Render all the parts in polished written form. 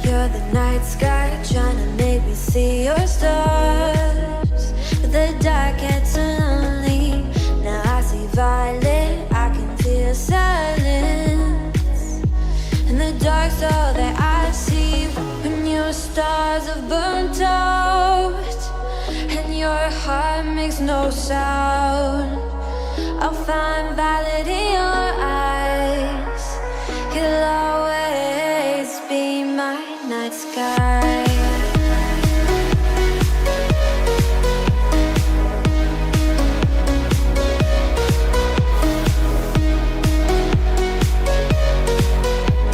You're the night sky trying to make me see your stars, but the dark gets so lonely. Now I see violet, I can feel silence. In the dark's all that I see. When your stars have burnt out and your heart makes no sound, I'll find violet in your eyes. You'll always be my night sky.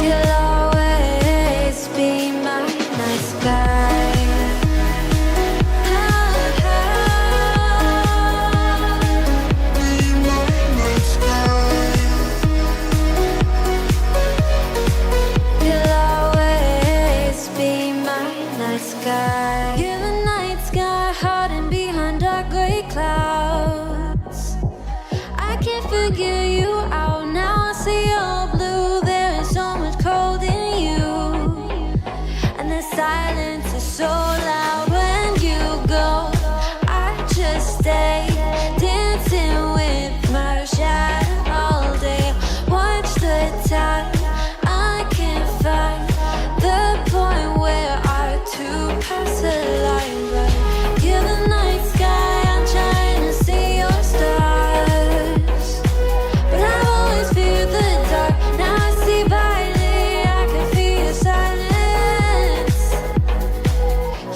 You'll always be my night sky. You'll always be my night sky. You're the night sky hiding behind dark gray clouds. I can't figure you out now. I see your blue. There is so much cold in you, and the silence is so loud when you go. I just stay dancing with my shadow all day. Watch the time. I can't find the point where our two paths align. But you're the night sky. I'm trying to see your stars, but I've always feared the dark. Now I see violet. I can feel your silence.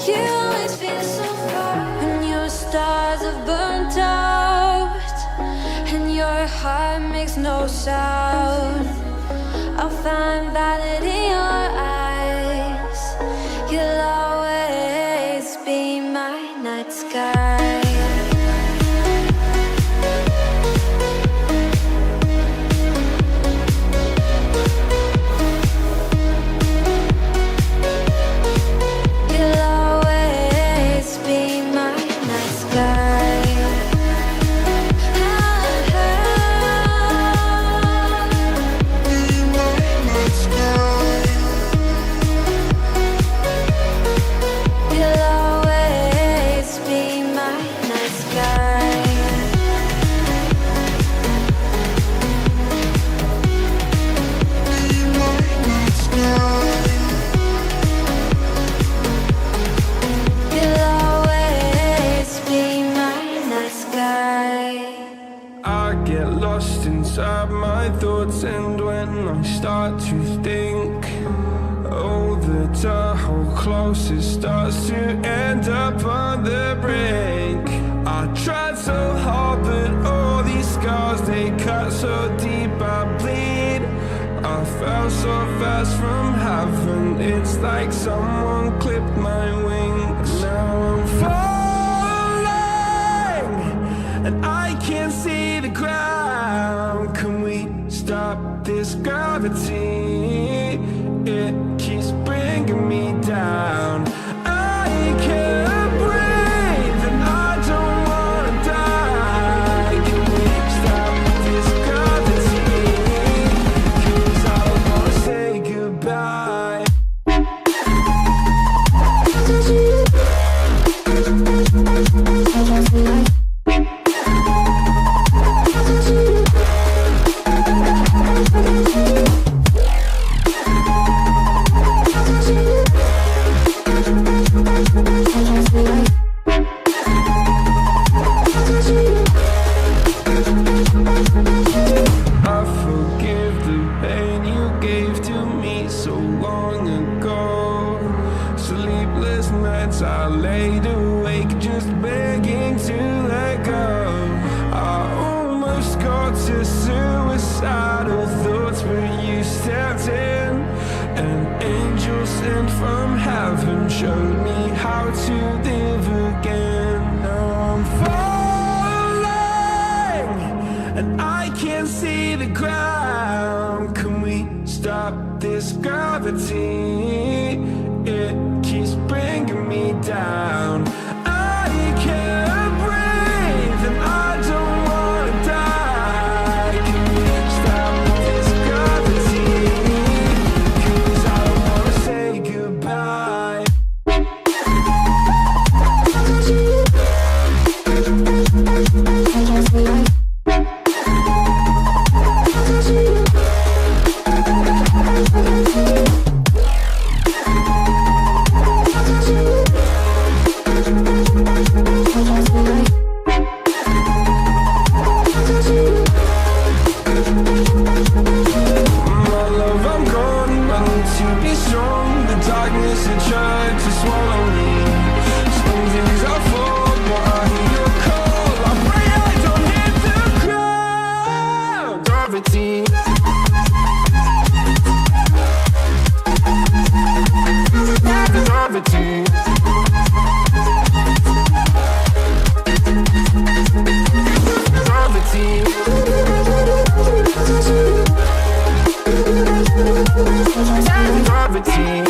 You always feel so far when your stars have burnt out and your heart makes no sound. I'll find violet in your eyes. You'll always be my night sky. You'll always be my night sky. You'll always be my night sky. You'll always be my night sky. I get lost inside my thoughts, and when I start to think, oh, the Tahoe closer starts to end up on the brink. I tried so hard, but all these scars, they cut so deep I bleed. I fell so fast from heaven, it's like someone clipped my wings. Now I'm falling, and I can't see the ground. Can we stop this gravity? It keeps bringing me down. I can't breathe and I don't wanna die. Can we stop this gravity? 'Cause I don't wanna say goodbye. I forgive the pain you gave to me so long ago. Sleepless nights I laid awake just begging to let go. I almost got to suicidal thoughts, but you stepped in. An angel sent from heaven showed me how to live again. Now I'm falling, and I can't see the ground. Can we stop this gravity? It keeps bringing me down. I can't breathe and I don't wanna die. gravity. Gravity. Gravity.